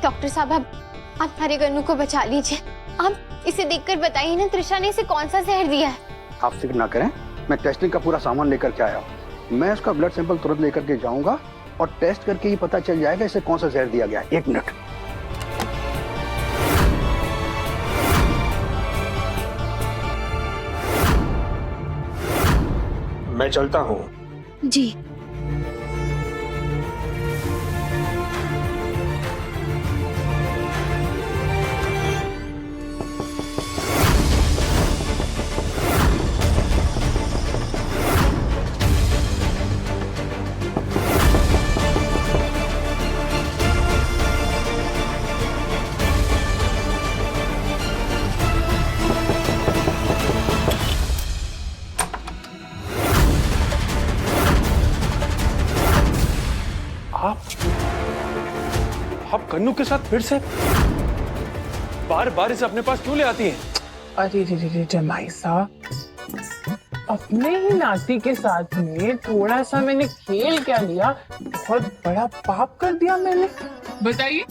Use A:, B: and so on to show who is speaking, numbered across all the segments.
A: Doctor साहब आप हमारे गन्नू को बचा लीजिए। आप इसे देखकर बताइए ना तृषा ने इसे कौन सा जहर दिया है।
B: आप फिक्र ना करें, मैं टेस्टिंग का पूरा सामान लेकर के आया हूँ। मैं उसका ब्लड सैंपल तुरंत लेकर के जाऊंगा और टेस्ट करके ही पता चल जाएगा इसे कौन सा जहर दिया गया है। 1 मिनट।
C: मैं चलता हूँ।
A: जी।
C: आप कन्नू के साथ फिर से बार बार इसे अपने पास क्यों ले आती हैं?
D: अरे रे रे रे जमाई साहब, अपने ही नाती के साथ में थोड़ा सा मैंने खेल क्या लिया, बहुत बड़ा पाप कर दिया मैंने।
E: बताइए।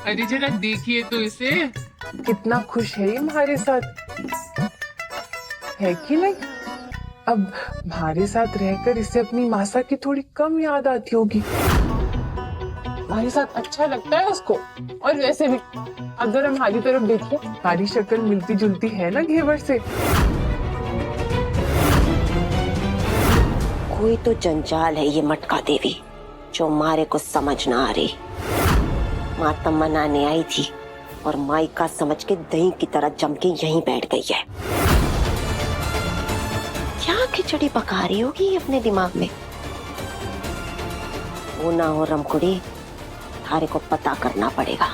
E: अरे जरा देखिए तो इसे।
D: कितना खुश है ये हमारे साथ, है कि नहीं? अब हमारे साथ रहकर इसे अपनी मासा की थोड़ी कम याद आती होगी। हमारे साथ अच्छा लगता है उसको। और वैसे भी अगर हमारी तरफ देखिए, हमारी शक्ल मिलती जुलती है ना घेवर से।
F: कोई तो जंजाल है ये मटका देवी, जो मारे को समझ ना आ रही। मातम मनाने आई थी और माई का समझ के दही की तरह जम के यहीं बैठ गई है। क्या खिचड़ी पका रही होगी ये अपने दिमाग में? वो ना हो रमकुड़ी, थारे को पता करना पड़ेगा।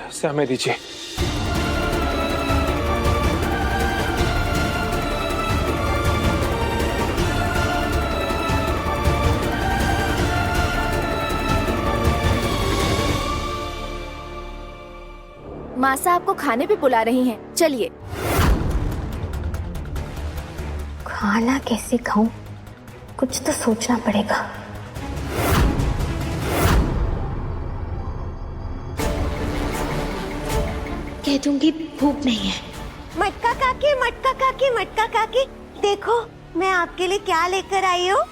C: इसे हमें दीजिए।
G: मासा आपको खाने पे बुला रही हैं, चलिए।
A: खाना कैसे खाऊं? कुछ तो सोचना पड़ेगा। कह दूंगी भूख नहीं है।
F: मटका काकी, मटका काकी, मटका काकी, देखो मैं आपके लिए क्या लेकर आई हूँ।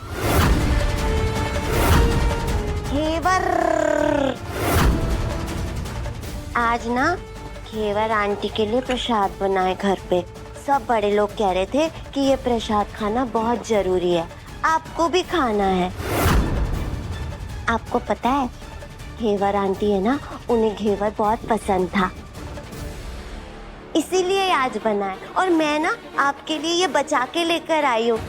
F: घेवर। आज ना घेवर आंटी के लिए प्रसाद बनाए घर पे। सब बड़े लोग कह रहे थे कि ये प्रसाद खाना बहुत जरूरी है, आपको भी खाना है। आपको पता है घेवर आंटी है ना, उन्हें घेवर बहुत पसंद था, इसीलिए आज बनाए। और मैं ना आपके लिए ये बचा के लेकर आई हूँ।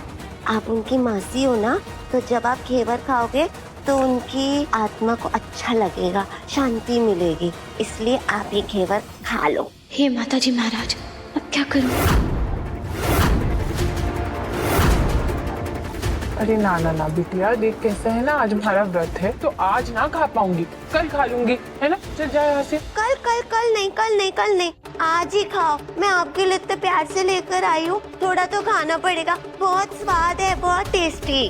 F: आप उनकी मासी हो ना, तो जब आप घेवर खाओगे तो उनकी आत्मा को अच्छा लगेगा, शांति मिलेगी, इसलिए आप ये घेवर खा लो।
A: हे माता जी महाराज, अब क्या करूं?
D: अरे ना ना ना बिटिया, देख कैसा है ना, आज हमारा व्रत है तो आज ना खा पाऊंगी, कल खा लूंगी, है ना? चल जाए यहाँ से।
F: कल कल कल नहीं, कल नहीं, कल नहीं, आज ही खाओ। मैं आपके लिए इतने प्यार से लेकर आई हूँ, थोड़ा तो खाना पड़ेगा। बहुत स्वाद है, बहुत टेस्टी।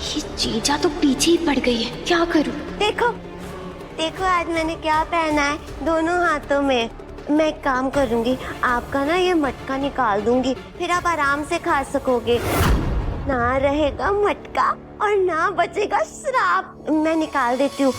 A: ये जीजा तो पीछे ही पड़ गई है, क्या करूं?
F: देखो देखो आज मैंने क्या पहना है दोनों हाथों में। मैं एक काम करूंगी, आपका ना ये मटका निकाल दूंगी, फिर आप आराम से खा सकोगे। ना रहेगा मटका और ना बचेगा श्राप। मैं निकाल देती हूँ।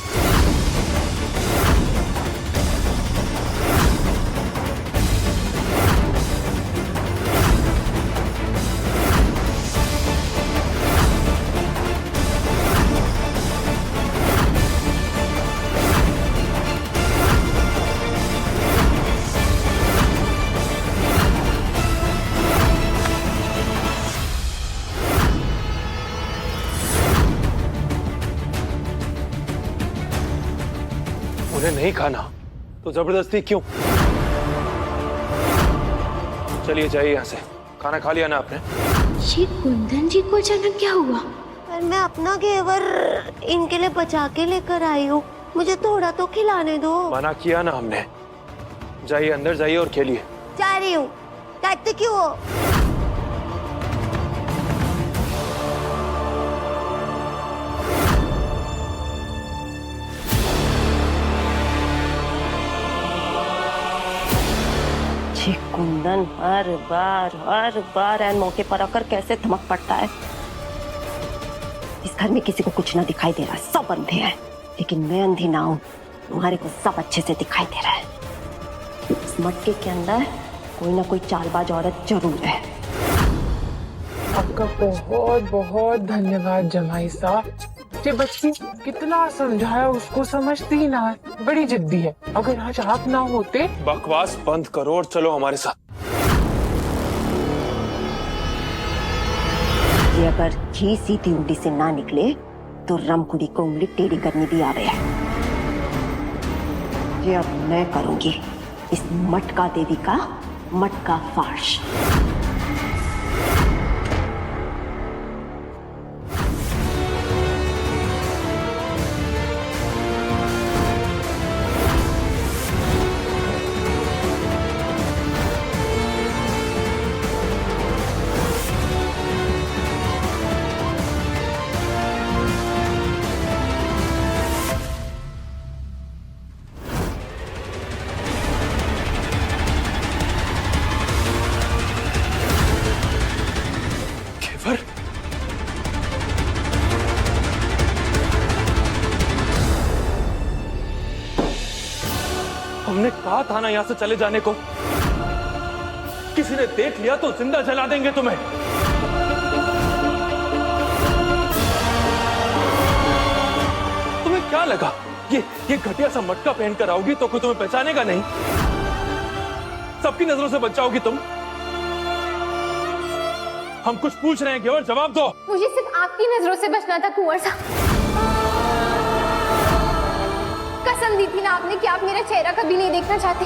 C: उन्हें नहीं खाना तो जबरदस्ती क्यों? चलिए जाइए यहाँ से। खाना खा लिया ना आपने?
A: ये कुंदन जी को अचानक क्या हुआ?
F: पर मैं अपना घेवर इनके लिए बचा के लेकर आई हूँ, मुझे थोड़ा तो खिलाने दो।
C: मना किया ना हमने। जाइए अंदर जाइए और खेलिए।
F: जा रही हूँ। कहते क्यों हो? कुंदन हर बार ऐन मौके पर आकर कैसे धमक पड़ता है। इस घर में किसी को कुछ ना दिखाई दे रहा, सब अंधे हैं, लेकिन मैं अंधी ना हूं, तुम्हारे को सब अच्छे से दिखाई दे रहा है। इस मटके के अंदर कोई ना कोई चालबाज औरत जरूर है।
D: आपका बहुत बहुत धन्यवाद जमाई साहब। ये बच्ची कितना समझाया उसको समझती ही ना है, बड़ी जिद्दी है। अगर आज आप ना होते।
C: बकवास बंद करो और चलो हमारे साथ।
F: ये अगर घी सीधी उंगली से ना निकले तो रमकुड़ी को उंगली टेढ़ी करनी भी आवे है। ये अब मैं करूंगी इस मटका देवी का मटका फाश।
C: केवर, हमने कहा था ना यहां से चले जाने को। किसी ने देख लिया तो जिंदा जला देंगे तुम्हें। तुम्हें क्या लगा ये घटिया सा मटका पहनकर आओगी तो कोई तुम्हें पहचानेगा नहीं? सबकी नजरों से बच जाओगी तुम। हम कुछ पूछ रहे हैं केवल जवाब दो।
A: मुझे सिर्फ आपकी नजरों से बचना था कुंवर साहब। कसम दी थी ना आपने कि आप मेरा चेहरा कभी नहीं देखना चाहते,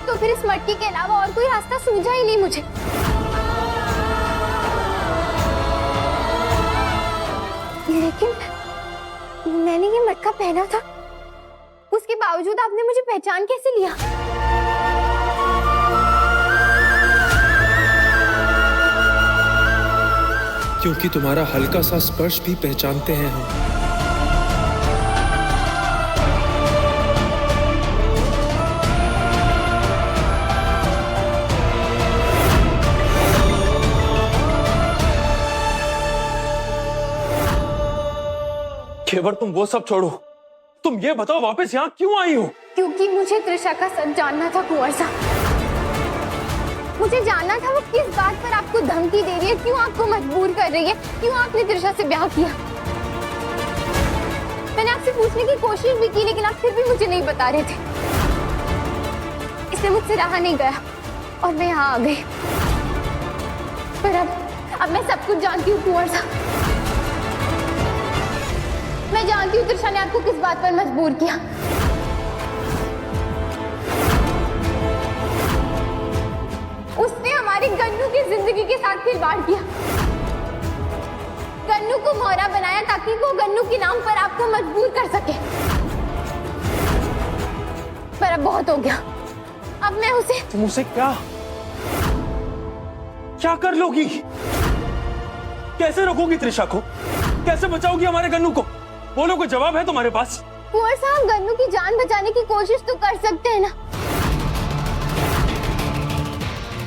A: तो फिर इस मटके के अलावा और कोई रास्ता सूझा ही नहीं मुझे। लेकिन मैंने ये मटका पहना था, उसके बावजूद आपने मुझे पहचान कैसे लिया?
C: क्योंकि तुम्हारा हल्का सा स्पर्श भी पहचानते हैं हम। केवल तुम वो सब छोड़ो, तुम ये बताओ वापस यहाँ क्यों आई हो?
A: क्योंकि मुझे त्रिशा का सच जानना था कुंवर साहब। मुझे जानना था वो किस बात पर आपको धमकी दे रही है, क्यों आपको मजबूर कर रही है, क्यों आपने त्रिशा से ब्याह किया। मैंने आपसे पूछने की कोशिश भी की, लेकिन आप फिर भी मुझे नहीं बता रहे थे। इसलिए मुझसे रहा नहीं गया और मैं यहाँ आ गई। पर अब मैं सब कुछ जानती हूँ कुंवर साहब। मैं जानती हूँ त्रिशा ने आपको किस बात पर मजबूर किया। उसने हमारी गन्नू की जिंदगी के साथ खिलवाड़ किया। गन्नू को मोहरा बनाया ताकि वो गन्नू के नाम पर आपको मजबूर कर सके। पर अब बहुत हो गया। अब मैं उसे
C: तुम उसे क्या कर लोगी? कैसे रोकोगी त्रिशा को? कैसे बचाओगी हमारे गन्नू को? बोलो, कोई जवाब है तुम्हारे पास?
A: कुंवर साहब, गन्नू की जान बचाने की कोशिश तो कर सकते हैं ना।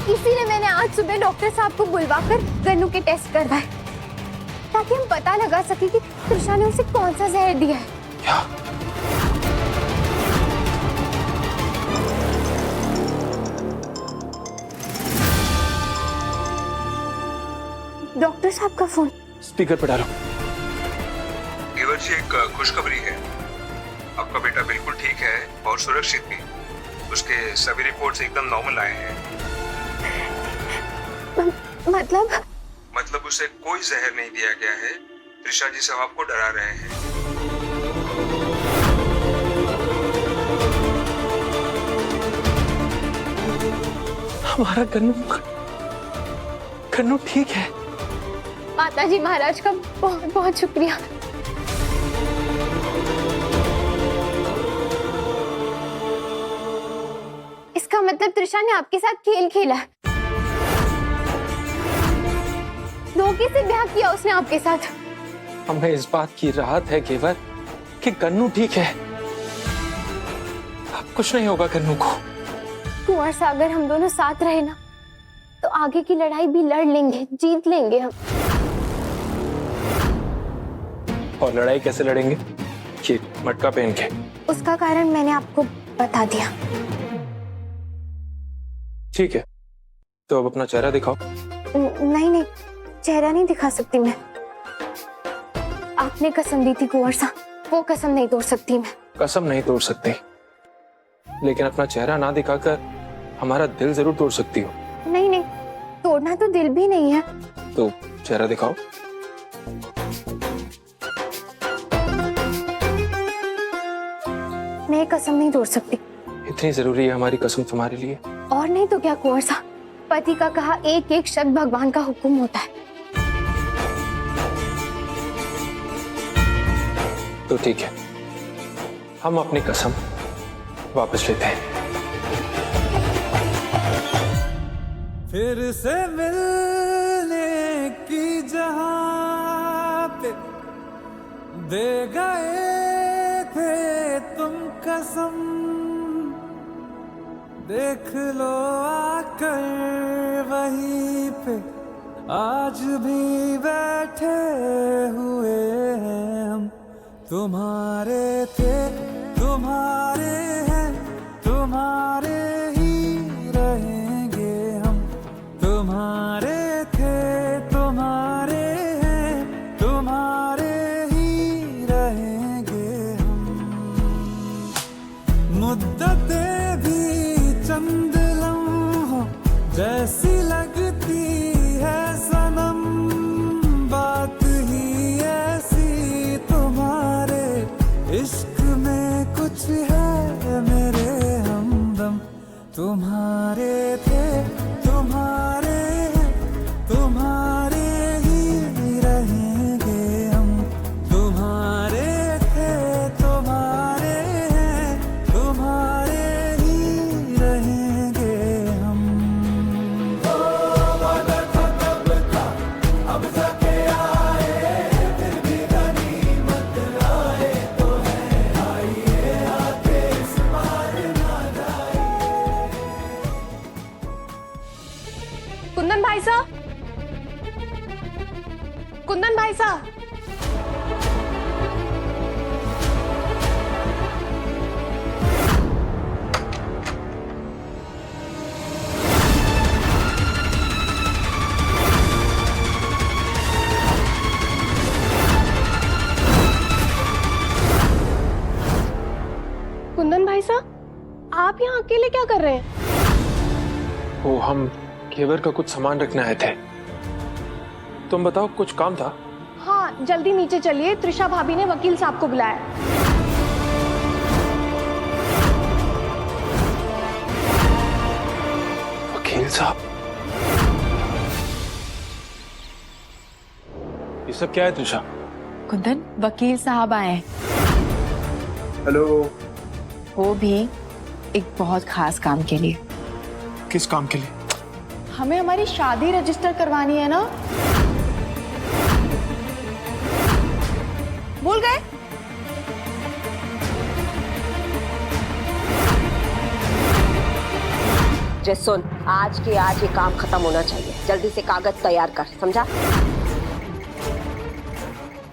A: इसीलिए मैंने आज सुबह डॉक्टर साहब को बुलवाकर गन्नू के टेस्ट करवाए, ताकि हम पता लगा सके कि त्रिशा ने उसे कौन सा जहर दिया है।
C: क्या?
A: डॉक्टर साहब का फोन।
C: स्पीकर पर डालो।
H: केवल जी, एक खुशखबरी है। आपका बेटा बिल्कुल ठीक है और सुरक्षित भी। उसके सभी रिपोर्ट्स एकदम नॉर्मल आए हैं। मतलब उसे कोई जहर नहीं दिया गया है। त्रिशा जी सब आपको डरा रहे हैं।
C: हमारा गन्नू ठीक है।
A: माताजी महाराज का बहुत बहुत शुक्रिया। इसका मतलब त्रिशा ने आपके साथ खेल खेला है। धोखे से ब्याह किया उसने आपके साथ।
C: हमें इस बात की राहत है केवल कि गन्नू ठीक है। अब कुछ नहीं होगा गन्नू को।
A: कुंवर सागर हम दोनों साथ रहे ना तो आगे की लड़ाई भी लड़ लेंगे, जीत लेंगे हम।
C: और लड़ाई कैसे लड़ेंगे? ये मटका पहन के।
A: उसका कारण मैंने आपको बता दिया।
C: ठीक है, तो अब अपना चेहरा दिखाओ।
A: नहीं नहीं, चेहरा नहीं दिखा सकती मैं। आपने कसम दी थी कुंवर साहब, वो कसम नहीं तोड़ सकती मैं।
C: कसम नहीं तोड़ सकती, लेकिन अपना चेहरा ना दिखाकर हमारा दिल जरूर तोड़ सकती हो।
A: नहीं नहीं, तोड़ना तो दिल भी नहीं है।
C: तो चेहरा दिखाओ।
A: मैं ये कसम नहीं तोड़ सकती।
C: इतनी जरूरी है हमारी कसम तुम्हारे लिए?
A: और नहीं तो क्या कुंवर साहब, पति का कहा एक एक शब्द भगवान का हुक्म होता है।
C: तो ठीक है, हम अपनी कसम वापस लेते हैं।
I: फिर से मिलने की जहां पे दे गए थे तुम कसम, देख लो आकर वहीं पे आज भी बैठे हुए हैं हम। तुम्हारे थे तुम्हारे हैं, तुम्हारे ही रहेंगे हम। तुम्हारे थे तुम्हारे हैं, तुम्हारे ही रहेंगे हम। मुद्दतें भी चंद लम्हों जैसी लगती है सनम, बात ही ऐसी तुम्हारे इश्क में कुछ है मेरे हमदम। तुम्हारे थे तुम्हारे हैं, तुम्हारे ही रहेंगे हम। तुम्हारे थे तुम्हारे हैं, तुम्हारे ही रहेंगे हम। अब सके आए फिर भी गनीमत आए तो है, आइए आके इस बार ना जाए।
A: कुंदन भाई साहब, कुंदन भाई साहब, कुंदन भाई साहब, आप यहाँ अकेले क्या कर रहे हैं?
C: वो हम घेवर का कुछ सामान रखने आए थे। तुम बताओ, कुछ काम था?
A: हाँ, जल्दी नीचे चलिए, त्रिशा भाभी ने वकील साहब को बुलाया।
C: वकील साहब? ये सब क्या है त्रिशा?
J: कुंदन, वकील साहब आए हैं।
B: हेलो।
J: वो भी एक बहुत खास काम के लिए।
C: किस काम के लिए?
J: हमें हमारी शादी रजिस्टर करवानी है ना। भूल गए?
F: जे सुन, आज के आज ये काम खत्म होना चाहिए। जल्दी से कागज तैयार कर, समझा?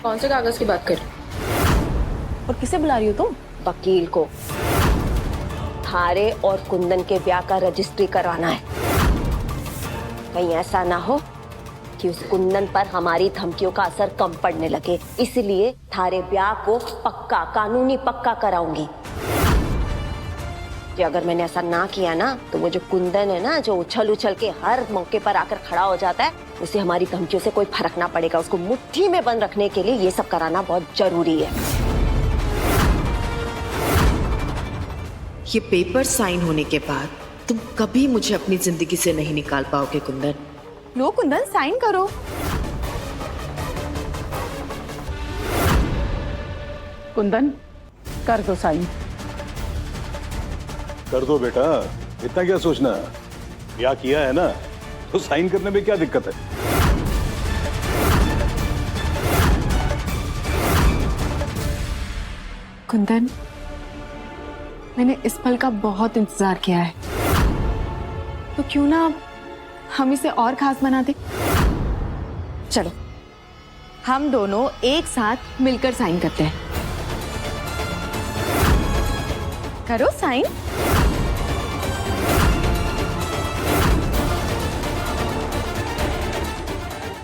J: कौन से कागज की बात कर रही हो? और किसे बुला रही हो तुम?
F: वकील को। थारे और कुंदन के ब्याह का रजिस्ट्री करवाना है। कहीं ऐसा ना हो कि उस कुंदन पर हमारी धमकियों का असर कम पड़ने लगे, इसलिए थारे ब्याह को पक्का, कानूनी पक्का कराऊंगी। कि अगर मैंने ऐसा ना किया ना तो वो जो कुंदन है ना, जो उछल उछल के हर मौके पर आकर खड़ा हो जाता है, उसे हमारी धमकियों से कोई फर्क ना पड़ेगा। उसको मुट्ठी में बंद रखने के लिए ये सब कराना बहुत जरूरी है।
K: ये पेपर साइन होने के बाद तुम कभी मुझे अपनी जिंदगी से नहीं निकाल पाओगे कुंदन।
J: लो कुंदन, साइन करो।
D: कुंदन, कर दो साइन।
L: कर दो बेटा, इतना क्या सोचना है? क्या किया है ना, तो साइन करने में क्या दिक्कत है?
J: कुंदन, मैंने इस पल का बहुत इंतजार किया है।
G: तो क्यों ना हम इसे और खास बना दें। चलो हम दोनों एक साथ मिलकर साइन करते हैं। करो साइन।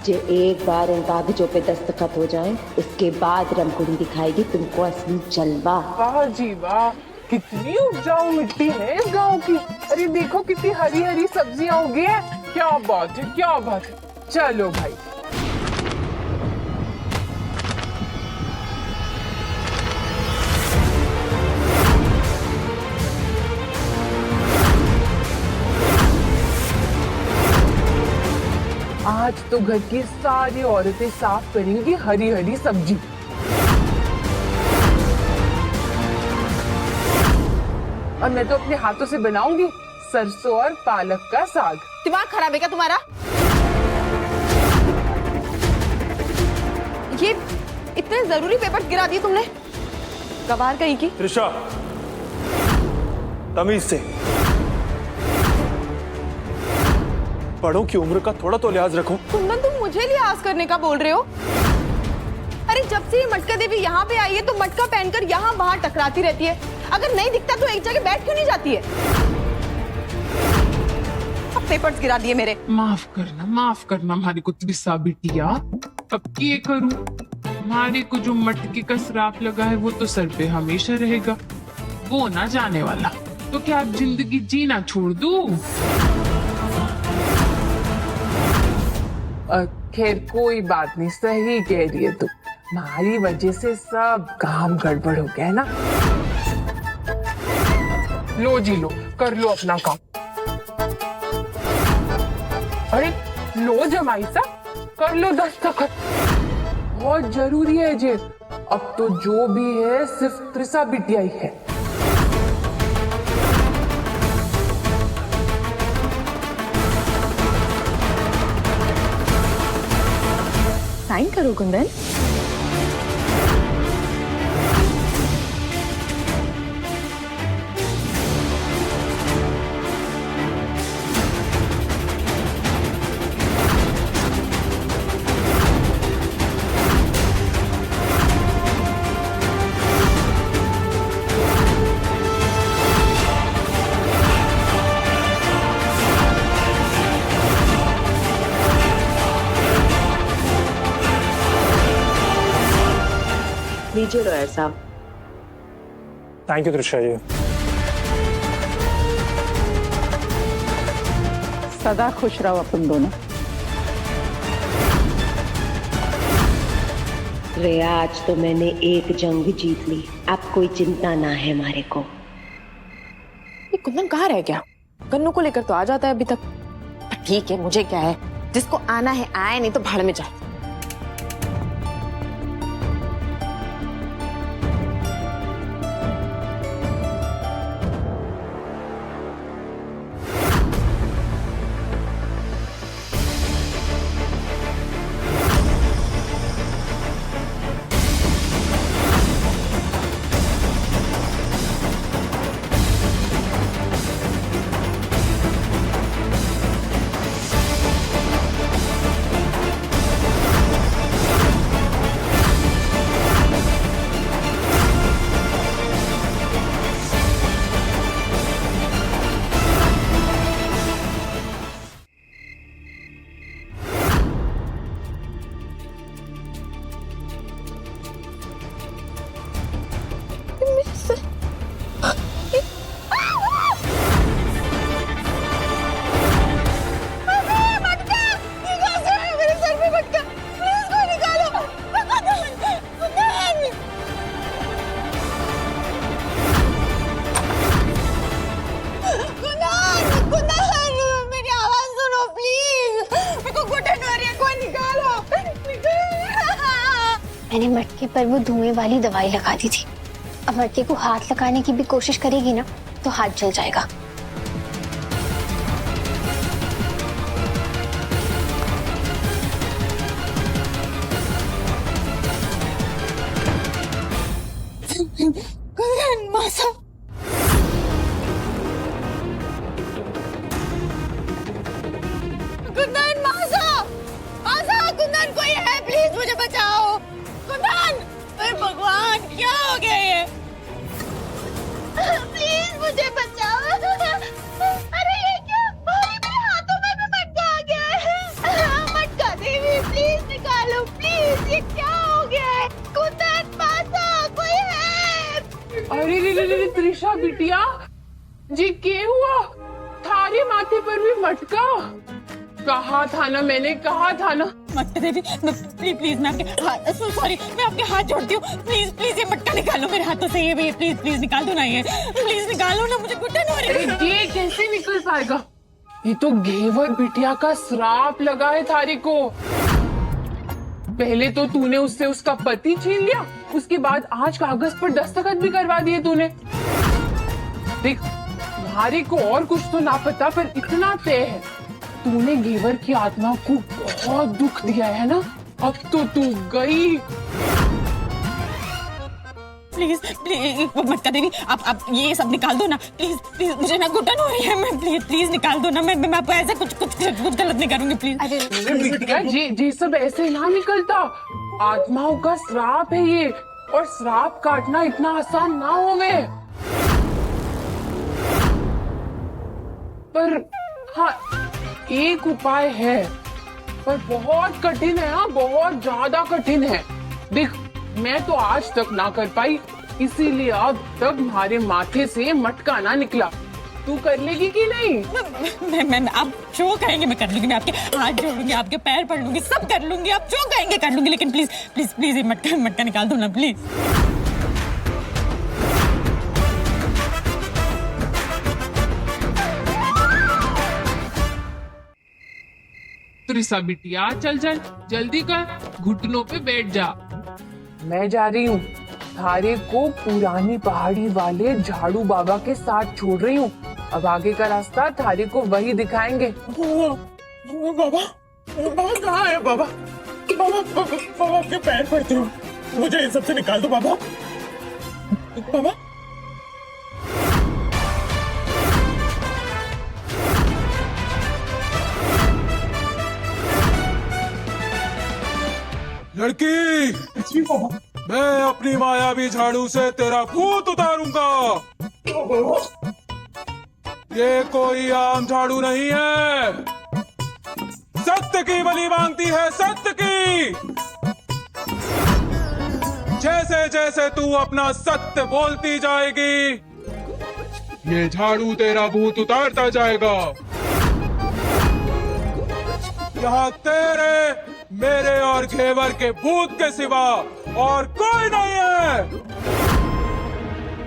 M: जो एक बार इन कागजों पे दस्तखत हो जाए उसके बाद रमकुड़ी दिखाएगी तुमको असली जलवा।
D: वाह जी वाह, कितनी उपजाऊ मिट्टी है इस गांव की। अरे देखो कितनी हरी हरी सब्जियां उगी है। क्या बात है, क्या बात है। चलो भाई। आज तो घर की सारी औरतें साफ करेंगी हरी हरी सब्जी। और मैं तो अपने हाथों से बनाऊंगी सरसों और पालक का साग।
J: दिमाग खराब है क्या तुम्हारा? ये इतने जरूरी पेपर्स गिरा दिए तुमने, गवार कहीं की।
C: त्रिशा, तमीज से। बड़ों की उम्र का थोड़ा तो लिहाज रखो।
J: कुंदन, तुम मुझे लिहाज करने का बोल रहे हो? अरे जब से ये मटका देवी यहाँ पे आई है तो मटका पहनकर यहाँ वहाँ टकराती रहती है। अगर नहीं दिखता तो एक जगह बैठ क्यों नहीं जाती है? सब पेपर्स गिरा दिए मेरे।
E: माफ करना हमारी को त्रिशा बिटिया। अब ये करूं, हमारे को जो मटके का श्राप लगा है वो तो सर पे हमेशा रहेगा, वो ना जाने वाला। तो क्या अब जिंदगी जीना छोड़ दूं?
D: खैर कोई बात नहीं, सही कह रही है तू। हमारी वजह से सब काम गड़बड़ हो गया है ना। लो जी लो, कर लो अपना काम। अरे लो जमाई साहब, कर लो दस्तखत, बहुत जरूरी है जी। अब तो जो भी है सिर्फ त्रिशा बिटिया ही है।
G: साइन करो कुंदन।
M: लीजिए लॉयर साहब।
C: थैंक यू त्रिशा जी।
J: सदा खुश रहो अपन दोनों।
M: रिया, आज तो मैंने एक जंग जीत ली, अब कोई चिंता ना है हमारे को।
J: ये कुंदन कहाँ रह गया? गन्नू को लेकर तो आ जाता है अभी तक। ठीक है, मुझे क्या है, जिसको आना है आए, नहीं तो भाड़ में जाए।
A: मैंने मटके पर वो धुएं वाली दवाई लगा दी थी। अब मटके को हाथ लगाने की भी कोशिश करेगी ना तो हाथ जल जाएगा। ये क्या हो गया है? कुंदन मासा, कोई है?
E: अरे रे त्रिशा बिटिया जी, क्या हुआ? थारे माथे पर भी मटका? कहा था ना, मैंने कहा था ना।
G: मटका देवी, प्लीज मैं आपके हाथ, सॉरी, मैं आपके हाथ जोड़ती हूँ, प्लीज प्लीज ये मटका निकालो मेरे हाथों से, ये प्लीज प्लीज निकाल दो ना, ये प्लीज निकालो ना, मुझे घुटन हो रही है।
E: ये कैसे निकल पाएगा? ये तो घेवर बिटिया का श्राप लगा है थारी को। पहले तो तूने उससे उसका पति छीन लिया, उसके बाद आज कागज पर दस्तखत भी करवा दिए तूने। देख, थारी को और कुछ तो ना पता, पर इतना तय है, तूने घेवर की आत्मा को बहुत दुख दिया है ना। अब तो तू गई।
G: प्लीज प्लीज मटका देवी, आप ये सब निकाल दो ना, प्लीज प्लीज, मुझे ना घुटन हो रही है, मैं प्लीज निकाल दो ना, मैं आपको ऐसा कुछ गलत नहीं करूंगी, प्लीज।
E: अरे बिटिया, ये सब ऐसे ना निकलता, आत्माओं का श्राप है ये, और श्राप काटना इतना आसान ना होवे। पर हाँ, एक उपाय है, पर बहुत कठिन है। हाँ, बहुत ज्यादा कठिन है। देख, मैं तो आज तक ना कर पाई, इसीलिए अब तक हमारे माथे से मटका ना निकला। तू कर लेगी कि नहीं?
G: मैं आप जो कहेंगे मैं कर लूंगी, मैं आपके हाथ जोड़ूंगी, आपके पैर पड़ लूंगी, सब कर लूंगी, आप जो कहेंगे कर लूंगी, लेकिन प्लीज प्लीज प्लीज ये मटका निकाल दो ना, प्लीज।
E: त्रिशा बिटिया, चल चल जल्दी कर, घुटनों पे बैठ जा। मैं जा रही हूँ, थारे को पुरानी पहाड़ी वाले झाड़ू बाबा के साथ छोड़ रही हूँ। अब आगे का रास्ता थारे को वही दिखाएंगे।
C: बाबा कहाँ है? बाबा आपके पैर पड़ते हो, मुझे इन सबसे निकाल दो बाबा। बाबा
L: लड़की, मैं अपनी मायावी झाड़ू से तेरा भूत उतारूंगा। ये कोई आम झाड़ू नहीं है, सत्य की बलि मांगती है, सत्य की। जैसे जैसे तू अपना सत्य बोलती जाएगी, ये झाड़ू तेरा भूत उतारता जाएगा। यहाँ तेरे, मेरे और घेवर के भूत के सिवा और कोई नहीं है।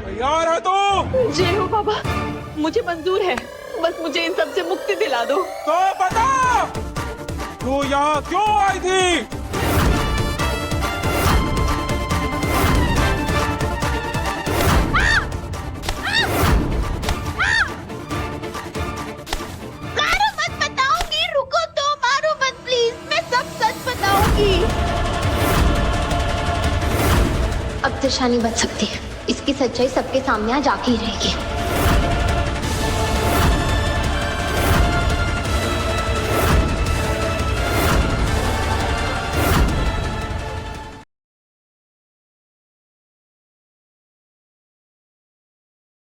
L: तैयार है तू?
J: जय हो बाबा, मुझे मंजूर है, बस मुझे इन सब से मुक्ति दिला दो।
L: तो बता, तू यहाँ क्यों आई थी?
A: मारो मत, बताऊंगी, रुको तो, मारो मत प्लीज, मैं सब सच बताऊंगी। अब त्रिशा नहीं बच सकती, इसकी सच्चाई सबके सामने आज आके ही रहेगी।